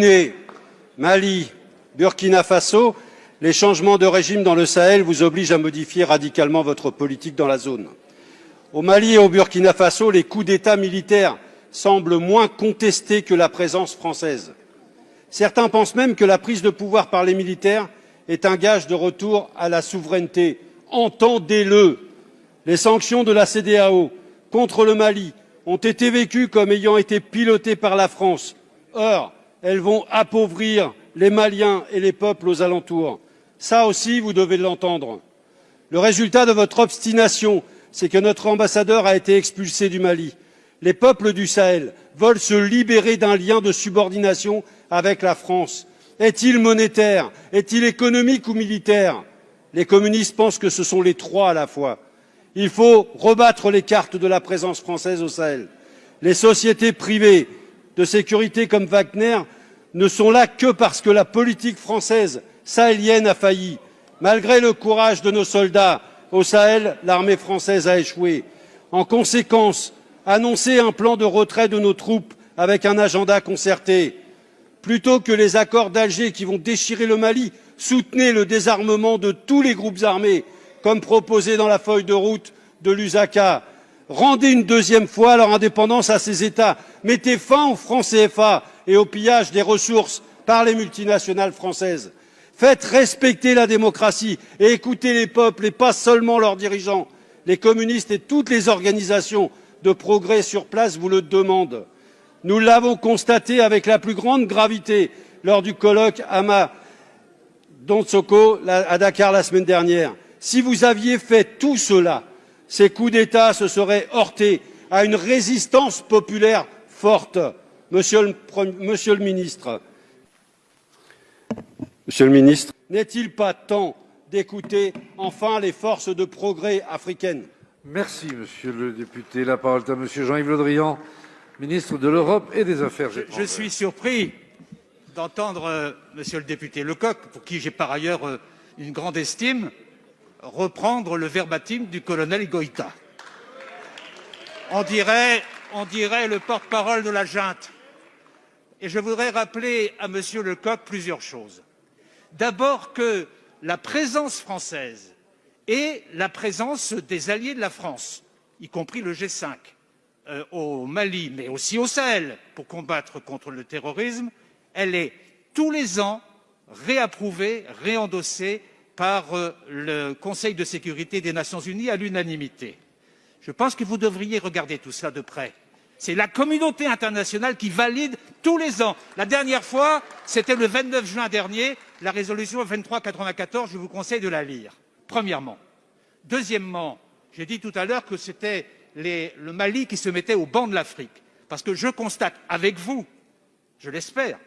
Guinée, Mali, Burkina Faso, les changements de régime dans le Sahel vous obligent à modifier radicalement votre politique dans la zone. Au Mali et au Burkina Faso, les coups d'État militaires semblent moins contestés que la présence française. Certains pensent même que la prise de pouvoir par les militaires est un gage de retour à la souveraineté. Entendez-le. Les sanctions de la CEDEAO contre le Mali ont été vécues comme ayant été pilotées par la France. Or, elles vont appauvrir les Maliens et les peuples aux alentours. Ça aussi, vous devez l'entendre. Le résultat de votre obstination, c'est que notre ambassadeur a été expulsé du Mali. Les peuples du Sahel veulent se libérer d'un lien de subordination avec la France. Est-il monétaire? Est-il économique ou militaire? Les communistes pensent que ce sont les trois à la fois. Il faut rebattre les cartes de la présence française au Sahel. Les sociétés privées de sécurité comme Wagner ne sont là que parce que la politique française sahélienne a failli. Malgré le courage de nos soldats, au Sahel, l'armée française a échoué. En conséquence, annoncez un plan de retrait de nos troupes avec un agenda concerté. Plutôt que les accords d'Alger qui vont déchirer le Mali, soutenez le désarmement de tous les groupes armés, comme proposé dans la feuille de route de Lusaka. Rendez une deuxième fois leur indépendance à ces États. Mettez fin au franc CFA et au pillage des ressources par les multinationales françaises. Faites respecter la démocratie et écoutez les peuples et pas seulement leurs dirigeants. Les communistes et toutes les organisations de progrès sur place vous le demandent. Nous l'avons constaté avec la plus grande gravité lors du colloque Donsoko à Dakar la semaine dernière. Si vous aviez fait tout cela, ces coups d'État se seraient heurtés à une résistance populaire forte. Monsieur le ministre, n'est-il pas temps d'écouter enfin les forces de progrès africaines? Merci, monsieur le député. La parole est à monsieur Jean-Yves Le Drian, ministre de l'Europe et des Affaires étrangères. Je suis surpris d'entendre monsieur le député Lecoq, pour qui j'ai par ailleurs une grande estime, reprendre le verbatim du colonel Goïta. On dirait le porte-parole de la junte. Et je voudrais rappeler à monsieur Lecoq plusieurs choses. D'abord que la présence française et la présence des alliés de la France, y compris le G5, au Mali, mais aussi au Sahel, pour combattre contre le terrorisme, elle est tous les ans réapprouvée, réendossée par le Conseil de sécurité des Nations Unies à l'unanimité. Je pense que vous devriez regarder tout ça de près. C'est la communauté internationale qui valide tous les ans. La dernière fois, c'était le 29 juin dernier, la résolution 2394, je vous conseille de la lire, premièrement. Deuxièmement, j'ai dit tout à l'heure que c'était le Mali qui se mettait au banc de l'Afrique, parce que je constate avec vous, je l'espère,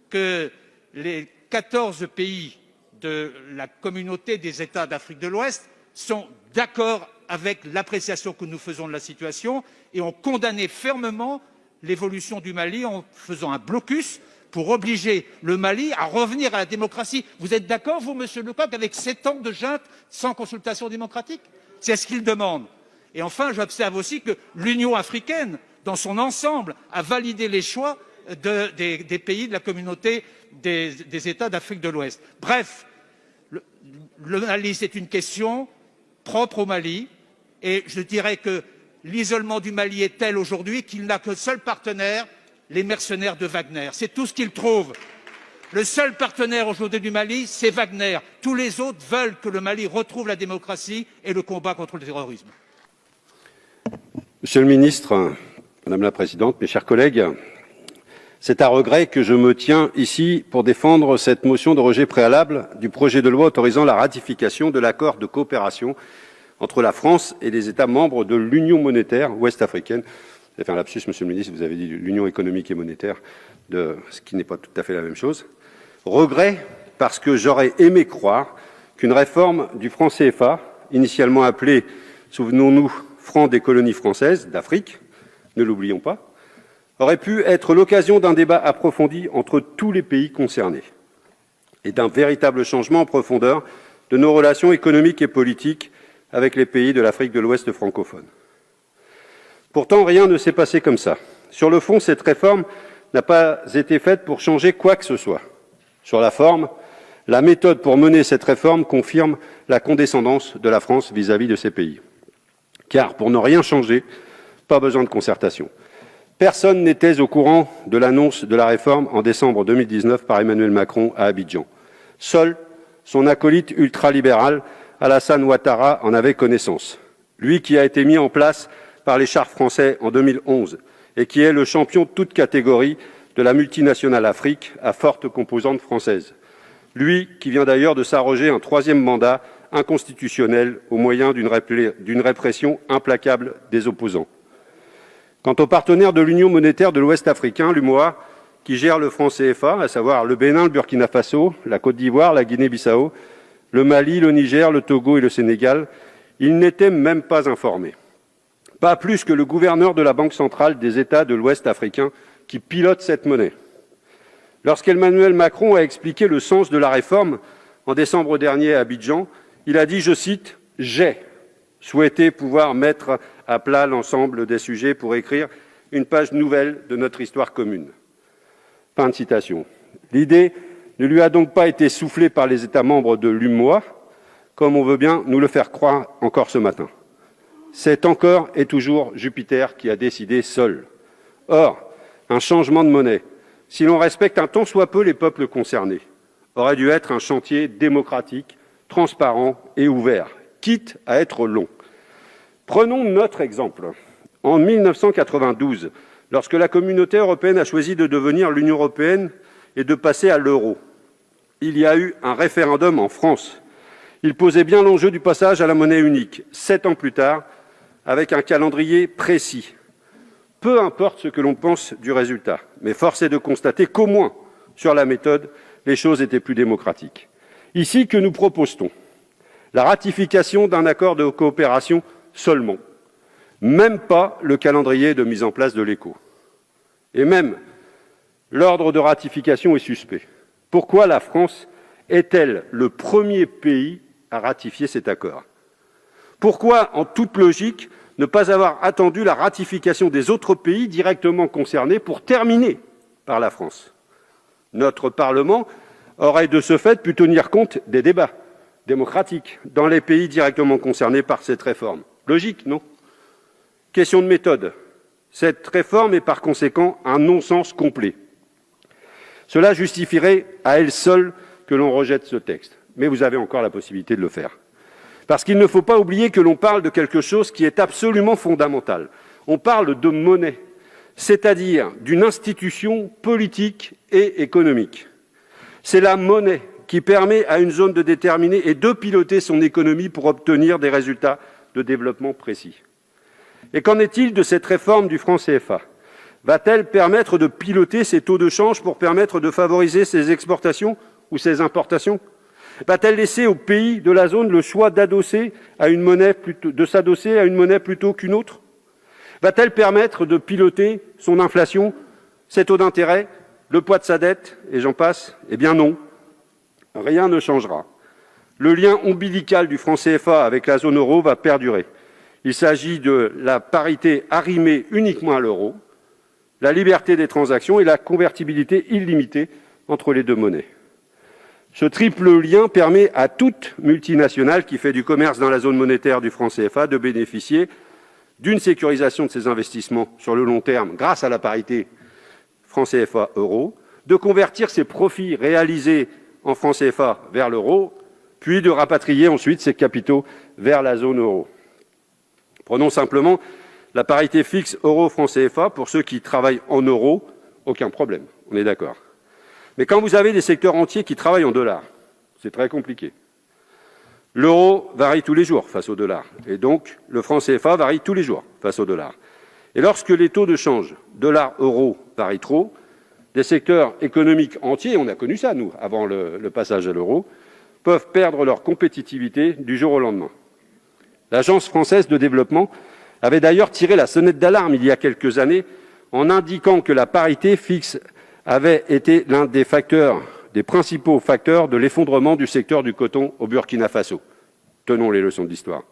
que les 14 pays de la communauté des États d'Afrique de l'Ouest sont d'accord avec l'appréciation que nous faisons de la situation et ont condamné fermement l'évolution du Mali en faisant un blocus pour obliger le Mali à revenir à la démocratie. Vous êtes d'accord, vous, monsieur Lecoq, avec 7 ans de junte sans consultation démocratique? C'est ce qu'il demande. Et enfin, j'observe aussi que l'Union africaine, dans son ensemble, a validé les choix des pays de la communauté des États d'Afrique de l'Ouest. Bref, le Mali, c'est une question propre au Mali, et je dirais que l'isolement du Mali est tel aujourd'hui qu'il n'a que seul partenaire, les mercenaires de Wagner. C'est tout ce qu'il trouve. Le seul partenaire aujourd'hui du Mali, c'est Wagner. Tous les autres veulent que le Mali retrouve la démocratie et le combat contre le terrorisme. Monsieur le ministre, Madame la Présidente, mes chers collègues, c'est à regret que je me tiens ici pour défendre cette motion de rejet préalable du projet de loi autorisant la ratification de l'accord de coopération entre la France et les États membres de l'Union monétaire ouest-africaine. Vous avez fait un lapsus, Monsieur le ministre, vous avez dit l'Union économique et monétaire, ce qui n'est pas tout à fait la même chose. Regret parce que j'aurais aimé croire qu'une réforme du franc CFA, initialement appelée, souvenons-nous, franc des colonies françaises d'Afrique, ne l'oublions pas, aurait pu être l'occasion d'un débat approfondi entre tous les pays concernés et d'un véritable changement en profondeur de nos relations économiques et politiques avec les pays de l'Afrique de l'Ouest francophone. Pourtant, rien ne s'est passé comme ça. Sur le fond, cette réforme n'a pas été faite pour changer quoi que ce soit. Sur la forme, la méthode pour mener cette réforme confirme la condescendance de la France vis-à-vis de ces pays. Car pour ne rien changer, pas besoin de concertation. Personne n'était au courant de l'annonce de la réforme en décembre 2019 par Emmanuel Macron à Abidjan. Seul son acolyte ultralibéral, Alassane Ouattara, en avait connaissance. Lui qui a été mis en place par les chars français en 2011 et qui est le champion de toute catégorie de la multinationale Afrique à forte composante française. Lui qui vient d'ailleurs de s'arroger un 3e mandat inconstitutionnel au moyen d'une répression implacable des opposants. Quant aux partenaires de l'Union monétaire de l'Ouest africain, l'UMOA, qui gère le franc CFA, à savoir le Bénin, le Burkina Faso, la Côte d'Ivoire, la Guinée-Bissau, le Mali, le Niger, le Togo et le Sénégal, ils n'étaient même pas informés. Pas plus que le gouverneur de la Banque centrale des États de l'Ouest africain qui pilote cette monnaie. Lorsqu'Emmanuel Macron a expliqué le sens de la réforme en décembre dernier à Abidjan, il a dit, je cite, « J'ai souhaité pouvoir mettre à plat l'ensemble des sujets pour écrire une page nouvelle de notre histoire commune. » Fin de citation. L'idée ne lui a donc pas été soufflée par les États membres de l'UMOA, comme on veut bien nous le faire croire encore ce matin. C'est encore et toujours Jupiter qui a décidé seul. Or, un changement de monnaie, si l'on respecte un tant soit peu les peuples concernés, aurait dû être un chantier démocratique, transparent et ouvert, quitte à être long. Prenons notre exemple. En 1992, lorsque la Communauté européenne a choisi de devenir l'Union européenne et de passer à l'euro, il y a eu un référendum en France. Il posait bien l'enjeu du passage à la monnaie unique, 7 ans plus tard, avec un calendrier précis. Peu importe ce que l'on pense du résultat, mais force est de constater qu'au moins, sur la méthode, les choses étaient plus démocratiques. Ici, que nous propose-t-on ? La ratification d'un accord de coopération seulement. Même pas le calendrier de mise en place de l'écho. Et même, l'ordre de ratification est suspect. Pourquoi la France est-elle le premier pays à ratifier cet accord ? Pourquoi, en toute logique, ne pas avoir attendu la ratification des autres pays directement concernés pour terminer par la France ? Notre Parlement aurait de ce fait pu tenir compte des débats démocratiques dans les pays directement concernés par cette réforme. Logique, non ? Question de méthode. Cette réforme est par conséquent un non-sens complet. Cela justifierait à elle seule que l'on rejette ce texte. Mais vous avez encore la possibilité de le faire. Parce qu'il ne faut pas oublier que l'on parle de quelque chose qui est absolument fondamental. On parle de monnaie, c'est-à-dire d'une institution politique et économique. C'est la monnaie qui permet à une zone de déterminer et de piloter son économie pour obtenir des résultats de développement précis. Et qu'en est-il de cette réforme du franc CFA ? Va-t-elle permettre de piloter ces taux de change pour permettre de favoriser ses exportations ou ses importations ? Va-t-elle laisser aux pays de la zone le choix d'adosser à une monnaie plutôt qu'une autre ? Va-t-elle permettre de piloter son inflation, ses taux d'intérêt, le poids de sa dette, et j'en passe ? Eh bien non, rien ne changera. Le lien ombilical du franc CFA avec la zone euro va perdurer. Il s'agit de la parité arrimée uniquement à l'euro, la liberté des transactions et la convertibilité illimitée entre les deux monnaies. Ce triple lien permet à toute multinationale qui fait du commerce dans la zone monétaire du franc CFA de bénéficier d'une sécurisation de ses investissements sur le long terme grâce à la parité franc CFA-euro, de convertir ses profits réalisés en franc CFA vers l'euro, puis de rapatrier ensuite ses capitaux vers la zone euro. Prenons simplement la parité fixe euro-franc CFA. Pour ceux qui travaillent en euros, aucun problème, on est d'accord. Mais quand vous avez des secteurs entiers qui travaillent en dollars, c'est très compliqué. L'euro varie tous les jours face au dollar, et donc le franc CFA varie tous les jours face au dollar. Et lorsque les taux de change dollar-euro varient trop, des secteurs économiques entiers, on a connu ça, nous, avant le passage à l'euro, peuvent perdre leur compétitivité du jour au lendemain. L'Agence française de développement avait d'ailleurs tiré la sonnette d'alarme il y a quelques années en indiquant que la parité fixe avait été l'un des principaux facteurs de l'effondrement du secteur du coton au Burkina Faso. Tenons les leçons de l'histoire.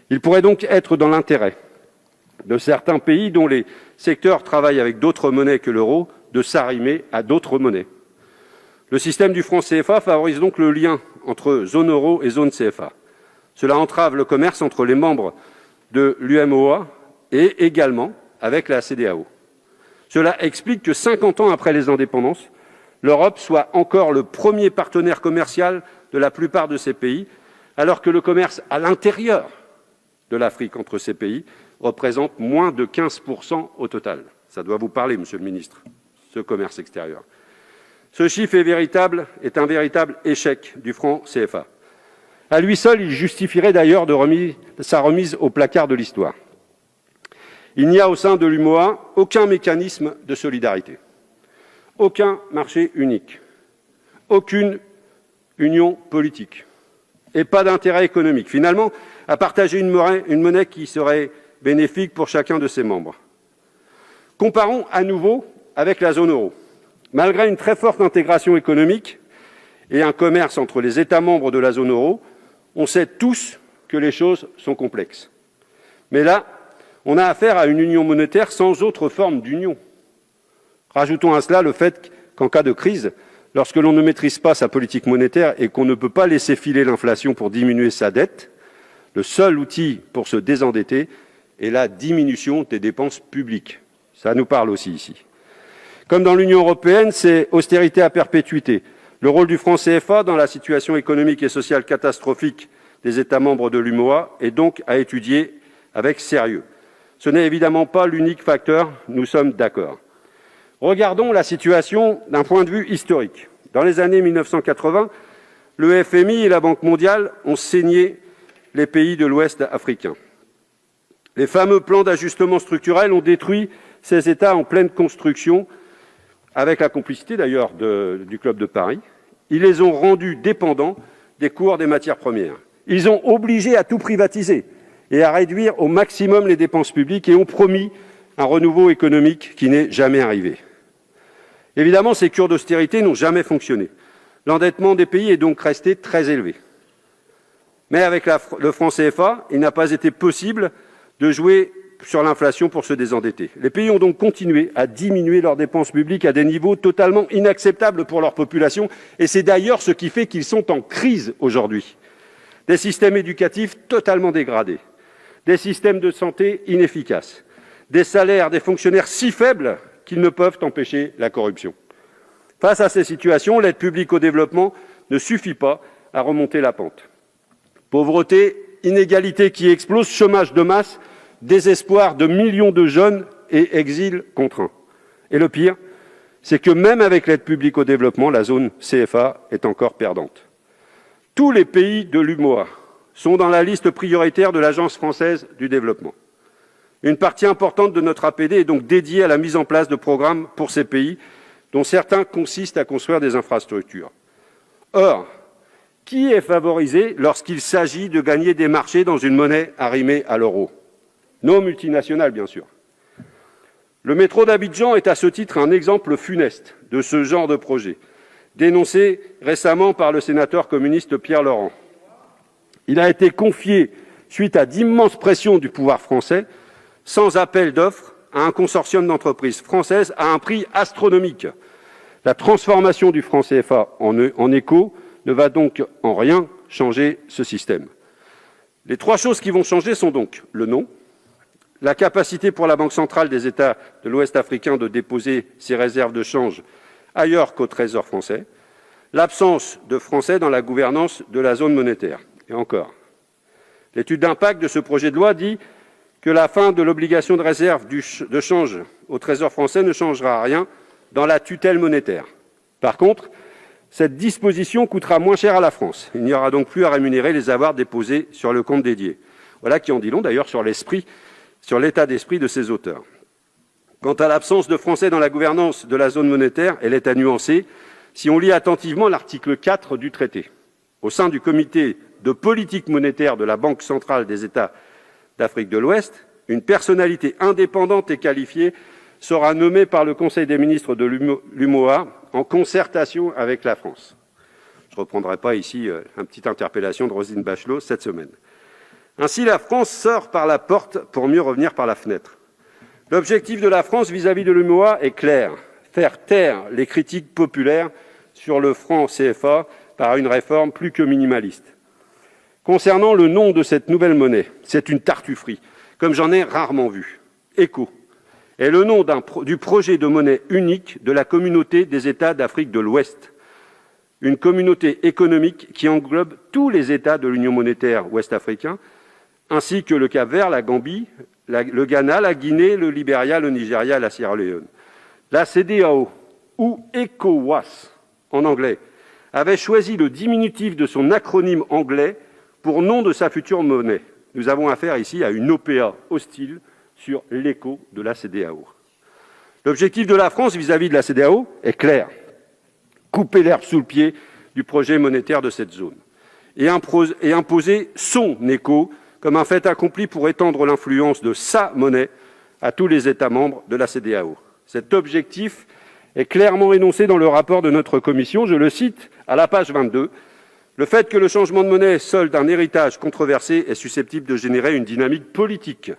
Il pourrait donc être dans l'intérêt de certains pays dont les secteurs travaillent avec d'autres monnaies que l'euro de s'arrimer à d'autres monnaies. Le système du franc CFA favorise donc le lien entre zone euro et zone CFA. Cela entrave le commerce entre les membres de l'UMOA et également avec la CEDEAO. Cela explique que 50 ans après les indépendances, l'Europe soit encore le premier partenaire commercial de la plupart de ces pays, alors que le commerce à l'intérieur de l'Afrique entre ces pays représente moins de 15% au total. Ça doit vous parler, Monsieur le Ministre, ce commerce extérieur. Ce chiffre est un véritable échec du franc CFA. À lui seul, il justifierait d'ailleurs sa remise au placard de l'histoire. Il n'y a au sein de l'UMOA aucun mécanisme de solidarité, aucun marché unique, aucune union politique et pas d'intérêt économique, finalement, à partager une monnaie qui serait bénéfique pour chacun de ses membres. Comparons à nouveau avec la zone euro. Malgré une très forte intégration économique et un commerce entre les États membres de la zone euro, on sait tous que les choses sont complexes. Mais là, on a affaire à une union monétaire sans autre forme d'union. Rajoutons à cela le fait qu'en cas de crise, lorsque l'on ne maîtrise pas sa politique monétaire et qu'on ne peut pas laisser filer l'inflation pour diminuer sa dette, le seul outil pour se désendetter est la diminution des dépenses publiques. Ça nous parle aussi ici. Comme dans l'Union européenne, c'est austérité à perpétuité. Le rôle du franc CFA dans la situation économique et sociale catastrophique des États membres de l'UMOA est donc à étudier avec sérieux. Ce n'est évidemment pas l'unique facteur, nous sommes d'accord. Regardons la situation d'un point de vue historique. Dans les années 1980, le FMI et la Banque mondiale ont saigné les pays de l'Ouest africain. Les fameux plans d'ajustement structurel ont détruit ces États en pleine construction, avec la complicité d'ailleurs du Club de Paris. Ils les ont rendus dépendants des cours des matières premières. Ils ont obligé à tout privatiser et à réduire au maximum les dépenses publiques et ont promis un renouveau économique qui n'est jamais arrivé. Évidemment, ces cures d'austérité n'ont jamais fonctionné. L'endettement des pays est donc resté très élevé. Mais avec le franc CFA, il n'a pas été possible de jouer sur l'inflation pour se désendetter. Les pays ont donc continué à diminuer leurs dépenses publiques à des niveaux totalement inacceptables pour leur population, et c'est d'ailleurs ce qui fait qu'ils sont en crise aujourd'hui. Des systèmes éducatifs totalement dégradés, des systèmes de santé inefficaces, des salaires des fonctionnaires si faibles qu'ils ne peuvent empêcher la corruption. Face à ces situations, l'aide publique au développement ne suffit pas à remonter la pente. Pauvreté, inégalités qui explosent, chômage de masse, désespoir de millions de jeunes et exil contraint. Et le pire, c'est que même avec l'aide publique au développement, la zone CFA est encore perdante. Tous les pays de l'UMOA sont dans la liste prioritaire de l'Agence française du développement. Une partie importante de notre APD est donc dédiée à la mise en place de programmes pour ces pays, dont certains consistent à construire des infrastructures. Or, qui est favorisé lorsqu'il s'agit de gagner des marchés dans une monnaie arrimée à l'euro ? Nos multinationales, bien sûr. Le métro d'Abidjan est à ce titre un exemple funeste de ce genre de projet, dénoncé récemment par le sénateur communiste Pierre Laurent. Il a été confié, suite à d'immenses pressions du pouvoir français, sans appel d'offres, à un consortium d'entreprises françaises à un prix astronomique. La transformation du franc CFA en éco ne va donc en rien changer ce système. Les trois choses qui vont changer sont donc le nom, la capacité pour la Banque centrale des États de l'Ouest africain de déposer ses réserves de change ailleurs qu'au Trésor français, l'absence de Français dans la gouvernance de la zone monétaire. Et encore, l'étude d'impact de ce projet de loi dit que la fin de l'obligation de réserve de change au Trésor français ne changera rien dans la tutelle monétaire. Par contre, cette disposition coûtera moins cher à la France. Il n'y aura donc plus à rémunérer les avoirs déposés sur le compte dédié. Voilà qui en dit long d'ailleurs sur l'état d'esprit de ses auteurs. Quant à l'absence de Français dans la gouvernance de la zone monétaire, elle est à nuancer si on lit attentivement l'article 4 du traité. Au sein du comité de politique monétaire de la Banque centrale des États d'Afrique de l'Ouest, une personnalité indépendante et qualifiée sera nommée par le Conseil des ministres de l'UMOA en concertation avec la France. Je ne reprendrai pas ici une petite interpellation de Roselyne Bachelot cette semaine. Ainsi, la France sort par la porte pour mieux revenir par la fenêtre. L'objectif de la France vis-à-vis de l'UMOA est clair, faire taire les critiques populaires sur le franc CFA par une réforme plus que minimaliste. Concernant le nom de cette nouvelle monnaie, c'est une tartufferie, comme j'en ai rarement vu. ECO est le nom du projet de monnaie unique de la communauté des États d'Afrique de l'Ouest, une communauté économique qui englobe tous les États de l'Union monétaire ouest-africain, ainsi que le Cap-Vert, la Gambie, le Ghana, la Guinée, le Libéria, le Nigeria et la Sierra Leone. La CEDEAO, ou ECOWAS en anglais, avait choisi le diminutif de son acronyme anglais pour nom de sa future monnaie. Nous avons affaire ici à une OPA hostile sur l'écho de la CEDEAO. L'objectif de la France vis-à-vis de la CEDEAO est clair: couper l'herbe sous le pied du projet monétaire de cette zone et imposer son écho comme un fait accompli pour étendre l'influence de sa monnaie à tous les États membres de la CEDEAO. Cet objectif est clairement énoncé dans le rapport de notre commission. Je le cite à la page 22. « Le fait que le changement de monnaie, seul d'un héritage controversé, est susceptible de générer une dynamique politique. »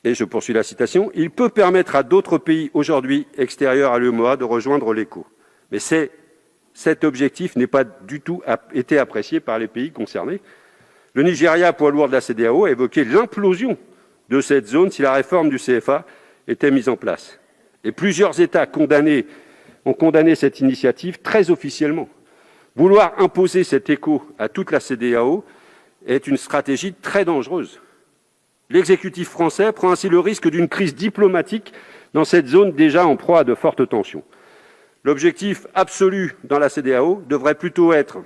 Et je poursuis la citation. « Il peut permettre à d'autres pays aujourd'hui extérieurs à l'UEMOA de rejoindre l'ECO. » Mais cet objectif n'est pas du tout été apprécié par les pays concernés. Le Nigeria, poids lourd de la CEDEAO, a évoqué l'implosion de cette zone si la réforme du CFA était mise en place. Et plusieurs États ont condamné cette initiative très officiellement. Vouloir imposer cet écho à toute la CEDEAO est une stratégie très dangereuse. L'exécutif français prend ainsi le risque d'une crise diplomatique dans cette zone déjà en proie à de fortes tensions. L'objectif absolu dans la CEDEAO devrait plutôt être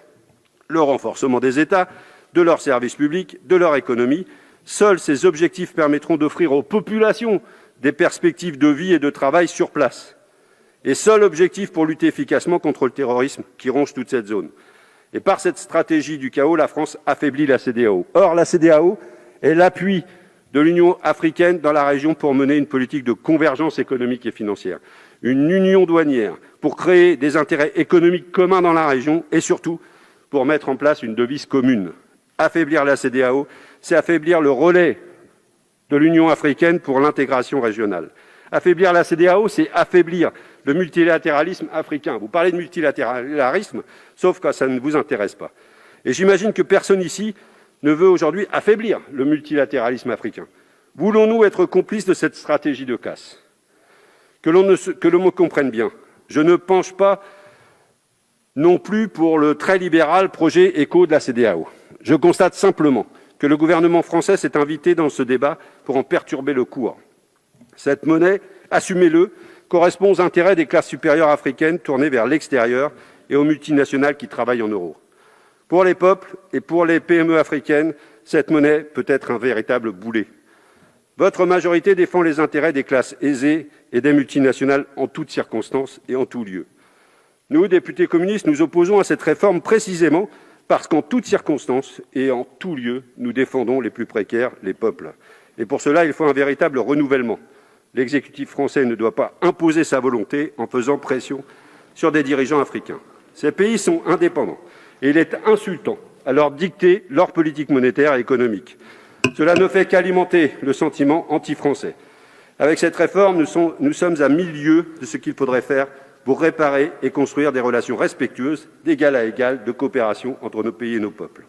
le renforcement des États, de leurs services publics, de leur économie. Seuls ces objectifs permettront d'offrir aux populations des perspectives de vie et de travail sur place. Et seul objectif pour lutter efficacement contre le terrorisme qui ronge toute cette zone. Et par cette stratégie du chaos, la France affaiblit la CEDEAO. Or, la CEDEAO est l'appui de l'Union africaine dans la région pour mener une politique de convergence économique et financière, une union douanière pour créer des intérêts économiques communs dans la région et surtout pour mettre en place une devise commune. Affaiblir la CEDEAO, c'est affaiblir le relais de l'Union africaine pour l'intégration régionale. Affaiblir la CEDEAO, c'est affaiblir le multilatéralisme africain. Vous parlez de multilatéralisme, sauf quand ça ne vous intéresse pas. Et j'imagine que personne ici ne veut aujourd'hui affaiblir le multilatéralisme africain. Voulons-nous être complices de cette stratégie de casse ? Que l'on me comprenne bien, je ne penche pas non plus pour le très libéral projet ECO de la CEDEAO. Je constate simplement que le gouvernement français s'est invité dans ce débat pour en perturber le cours. Cette monnaie, assumez-le, correspond aux intérêts des classes supérieures africaines tournées vers l'extérieur et aux multinationales qui travaillent en euros. Pour les peuples et pour les PME africaines, cette monnaie peut être un véritable boulet. Votre majorité défend les intérêts des classes aisées et des multinationales en toutes circonstances et en tout lieu. Nous, députés communistes, nous opposons à cette réforme précisément parce qu'en toutes circonstances et en tout lieu, nous défendons les plus précaires, les peuples. Et pour cela, il faut un véritable renouvellement. L'exécutif français ne doit pas imposer sa volonté en faisant pression sur des dirigeants africains. Ces pays sont indépendants et il est insultant à leur dicter leur politique monétaire et économique. Cela ne fait qu'alimenter le sentiment anti-français. Avec cette réforme, nous sommes à 1000 lieues de ce qu'il faudrait faire pour réparer et construire des relations respectueuses, d'égal à égal, de coopération entre nos pays et nos peuples.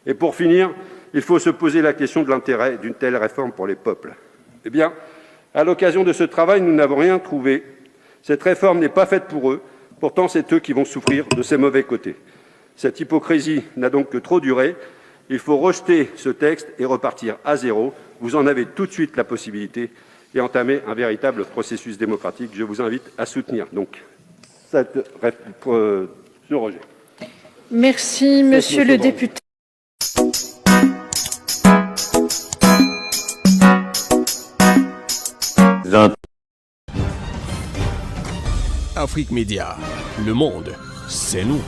Et pour finir, il faut se poser la question de l'intérêt d'une telle réforme pour les peuples. Eh bien, à l'occasion de ce travail, nous n'avons rien trouvé. Cette réforme n'est pas faite pour eux. Pourtant, c'est eux qui vont souffrir de ces mauvais côtés. Cette hypocrisie n'a donc que trop duré. Il faut rejeter ce texte et repartir à zéro. Vous en avez tout de suite la possibilité et entamer un véritable processus démocratique. Je vous invite à soutenir donc ce rejet. Merci, monsieur le député. Afrique Média, le monde, c'est nous.